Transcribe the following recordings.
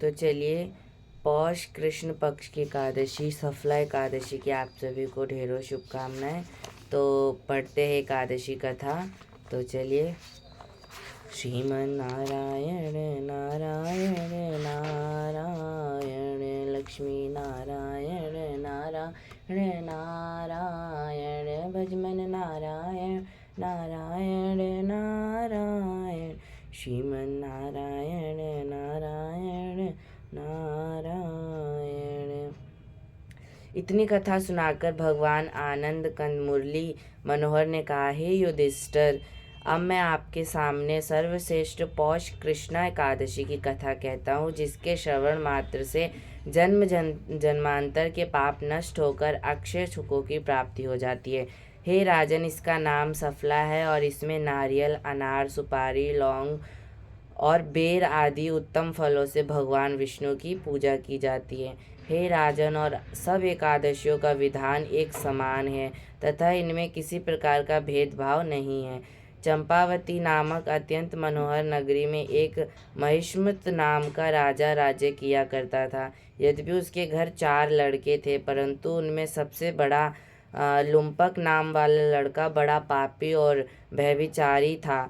तो चलिए, पौष कृष्ण पक्ष की एकादशी सफला एकादशी की आप सभी को ढेरों शुभकामनाएं। तो पढ़ते हैं एकादशी कथा। तो चलिए, श्रीमन नारायण नारायण नारायण, लक्ष्मी नारायण नारायण नारायण, भजमन नारायण नारायण नारायण, श्रीमन नारायण नारायण नारायण। इतनी कथा सुनाकर भगवान आनंद कंद मुरली मनोहर ने कहा, हे युधिष्ठिर, अब मैं आपके सामने सर्वश्रेष्ठ पौष कृष्णा एकादशी की कथा कहता हूँ, जिसके श्रवण मात्र से जन्मांतर के पाप नष्ट होकर अक्षय सुखों की प्राप्ति हो जाती है। हे राजन, इसका नाम सफला है और इसमें नारियल, अनार, सुपारी, लौंग और बेर आदि उत्तम फलों से भगवान विष्णु की पूजा की जाती है। हे राजन, और सब एकादशियों का विधान एक समान है तथा इनमें किसी प्रकार का भेदभाव नहीं है। चंपावती नामक अत्यंत मनोहर नगरी में एक महिष्मत नाम का राजा राज्य किया करता था। यद्यपि उसके घर 4 लड़के थे, परंतु उनमें सबसे बड़ा लुम्पक नाम वाला लड़का बड़ा पापी और व्यभिचारी था।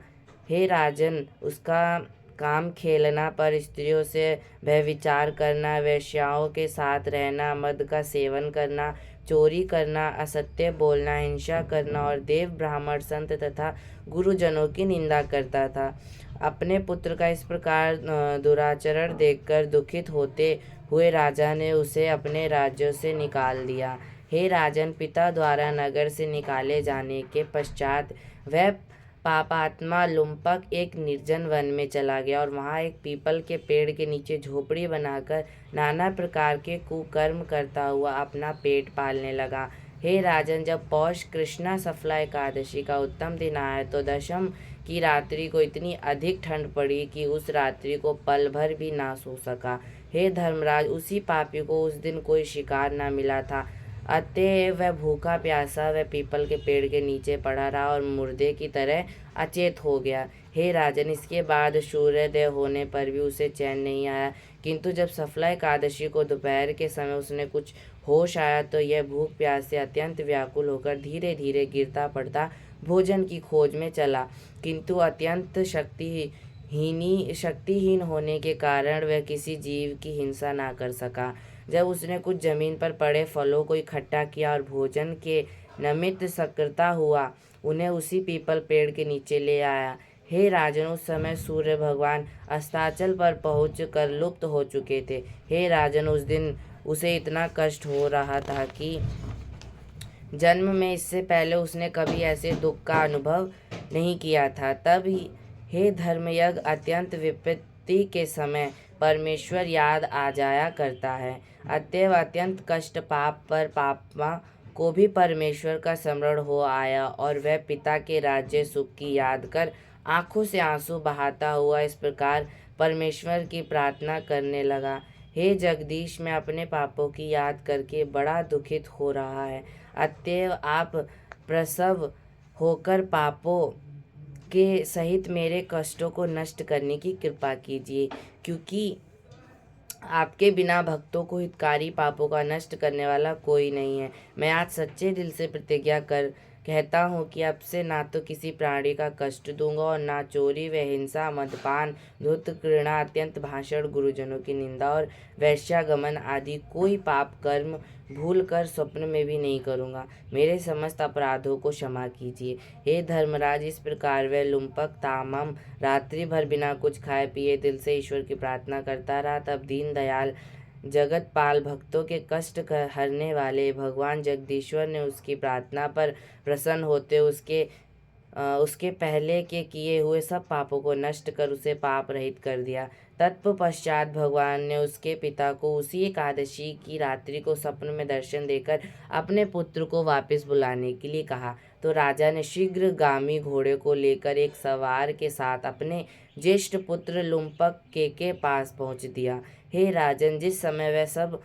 हे राजन, उसका काम खेलना, पर स्त्रियों से व्यभिचार करना, वेश्याओं के साथ रहना, मद का सेवन करना, चोरी करना, असत्य बोलना, हिंसा करना और देव, ब्राह्मण, संत तथा गुरुजनों की निंदा करता था। अपने पुत्र का इस प्रकार दुराचरण देखकर दुखित होते हुए राजा ने उसे अपने राज्यों से निकाल दिया। हे राजन, पिता द्वारा नगर से निकाले जाने के पश्चात वह पापात्मा लुम्पक एक निर्जन वन में चला गया और वहाँ एक पीपल के पेड़ के नीचे झोपड़ी बनाकर नाना प्रकार के कुकर्म करता हुआ अपना पेट पालने लगा। हे राजन, जब पौष कृष्णा सफला एकादशी का उत्तम दिन आया तो दशम की रात्रि को इतनी अधिक ठंड पड़ी कि उस रात्रि को पल भर भी ना सो सका। हे धर्मराज, उसी पापी को उस दिन कोई शिकार न मिला था, अतः वह भूखा प्यासा वह पीपल के पेड़ के नीचे पड़ा रहा और मुर्दे की तरह अचेत हो गया। हे राजन, इसके बाद सूर्योदय होने पर भी उसे चैन नहीं आया, किंतु जब सफला एकादशी को दोपहर के समय उसने कुछ होश आया तो यह भूख प्यास से अत्यंत व्याकुल होकर धीरे धीरे गिरता पड़ता भोजन की खोज में चला, किंतु अत्यंत शक्तिहीन होने के कारण वह किसी जीव की हिंसा ना कर सका। जब उसने कुछ जमीन पर पड़े फलों को इकट्ठा किया और भोजन के निमित्त सक्रियता हुआ, उन्हें उसी पीपल पेड़ के नीचे ले आया। हे राजन, उस समय सूर्य भगवान अस्ताचल पर पहुँच कर लुप्त हो चुके थे। हे राजन, उस दिन उसे इतना कष्ट हो रहा था कि जन्म में इससे पहले उसने कभी ऐसे दुख का अनुभव नहीं किया था। तब हे धर्मयज्ञ, अत्यंत विपत्ति के समय परमेश्वर याद आ जाया करता है। अतएव अत्यंत कष्ट पाप पर पापमा को भी परमेश्वर का स्मरण हो आया और वह पिता के राज्य सुख की याद कर आंखों से आंसू बहाता हुआ इस प्रकार परमेश्वर की प्रार्थना करने लगा, हे जगदीश, मैं अपने पापों की याद करके बड़ा दुखित हो रहा है। अतएव आप प्रसव होकर पापों के सहित मेरे कष्टों को नष्ट करने की कृपा कीजिए, क्योंकि आपके बिना भक्तों को हितकारी पापों का नष्ट करने वाला कोई नहीं है। मैं आज सच्चे दिल से प्रतिज्ञा कर कहता हूँ कि अब से ना तो किसी प्राणी का कष्ट दूंगा और ना चोरी व हिंसा, मदपान, धूर्त, घृणा, अत्यंत भाषण, गुरुजनों की निंदा और वैश्यागमन आदि कोई पाप कर्म भूल कर स्वप्न में भी नहीं करूँगा। मेरे समस्त अपराधों को क्षमा कीजिए। हे धर्मराज, इस प्रकार वह लुम्पक तामम रात्रि भर बिना कुछ खाए पिए दिल से ईश्वर की प्रार्थना करता रहा। तब दीन दयाल जगत पाल, भक्तों के कष्ट हरने वाले भगवान जगदीश्वर ने उसकी प्रार्थना पर प्रसन्न होते उसके पहले के किए हुए सब पापों को नष्ट कर उसे पाप रहित कर दिया। तत्पश्चात भगवान ने उसके पिता को उसी एकादशी की रात्रि को स्वप्न में दर्शन देकर अपने पुत्र को वापस बुलाने के लिए कहा। तो राजा ने शीघ्रगामी घोड़े को लेकर एक सवार के साथ अपने ज्येष्ठ पुत्र लुम्पक के पास पहुंच दिया। हे राजन, जिस समय वह सब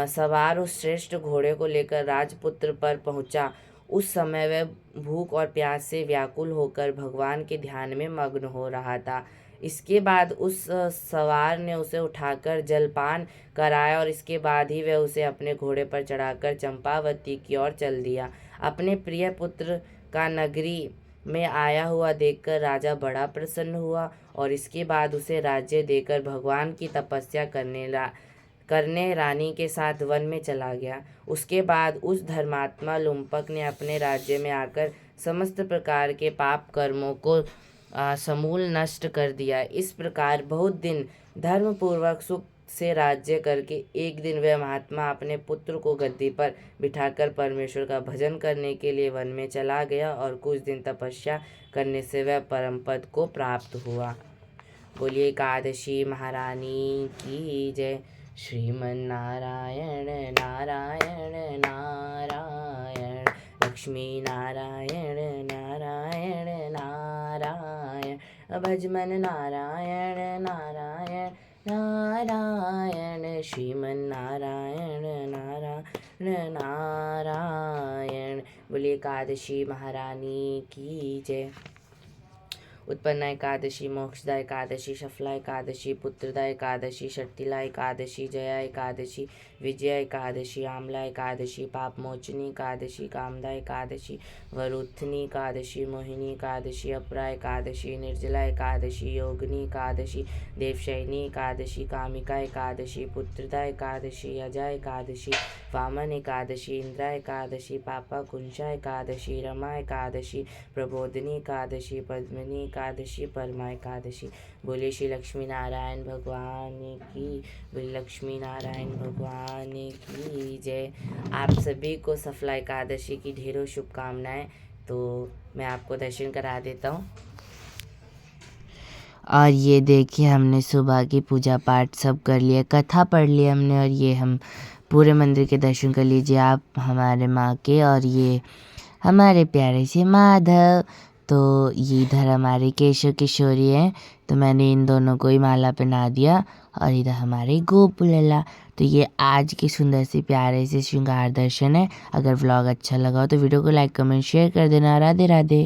सवार उस श्रेष्ठ घोड़े को लेकर राजपुत्र पर पहुंचा, उस समय वह भूख और प्यास से व्याकुल होकर भगवान के ध्यान में मग्न हो रहा था। इसके बाद उस सवार ने उसे उठाकर जलपान कराया और इसके बाद ही वह उसे अपने घोड़े पर चढ़ाकर चंपावती की ओर चल दिया। अपने प्रिय पुत्र का नगरी में आया हुआ देखकर राजा बड़ा प्रसन्न हुआ और इसके बाद उसे राज्य देकर भगवान की तपस्या करने रानी के साथ वन में चला गया। उसके बाद उस धर्मात्मा लुम्पक ने अपने राज्य में आकर समस्त प्रकार के पाप कर्मों को समूल नष्ट कर दिया। इस प्रकार बहुत दिन धर्मपूर्वक सुख से राज्य करके एक दिन वह महात्मा अपने पुत्र को गद्दी पर बिठाकर परमेश्वर का भजन करने के लिए वन में चला गया और कुछ दिन तपस्या करने से वह परम पद को प्राप्त हुआ। बोलिए एकादशी महारानी की जय। श्रीमन नारायण नारायण नारायण, लक्ष्मी नारायण नारायण नारायण, भजमन नारायण नारायण नारायण, श्रीमन नारायण नारायण नारायण। बोलिए एकादशी महारानी की जय। उत्पन्ना एकादशी, मोक्षदा एकादशी, सफला एकादशी, पुत्रदा एकादशी, षट्तिला एकादशी, जया एकादशी, विजया एकादशी, आमला एकादशी, पापमोचनी एकादशी, कामदा एकादशी, वरुथनी एकादशी, मोहिनी एकादशी, अपरा एकादशी, निर्जला एकादशी, योगिनी एकादशी, देवशयनी एकादशी, कामिका एकादशी, पुत्रदा एकादशी, अजा एकादशी, वामन एकादशी, इंद्रा एकादशी, पापा कुंशा एकादशी, रमा एकादशी, प्रबोधिनी एकादशी, पद्मिनी एकादशी, परमा एकादशी। बोले श्री लक्ष्मी नारायण भगवान की, बोले लक्ष्मी नारायण भगवान की जय। आप सभी को सफला एकादशी की ढेरों शुभकामनाएं। तो मैं आपको दर्शन करा देता हूँ। और ये देखिए हमने सुबह की पूजा पाठ सब कर लिया, कथा पढ़ ली हमने, और ये हम पूरे मंदिर के दर्शन कर लीजिए आप हमारे माँ के। और ये हमारे प्यारे से माधव, तो ये इधर हमारे केशव किशोरी हैं, तो मैंने इन दोनों को ही माला पहना दिया। और इधर हमारे गोपू लल्ला। तो ये आज के सुंदर से प्यारे से श्रृंगार दर्शन है। अगर व्लॉग अच्छा लगा हो तो वीडियो को लाइक कमेंट शेयर कर देना। राधे राधे।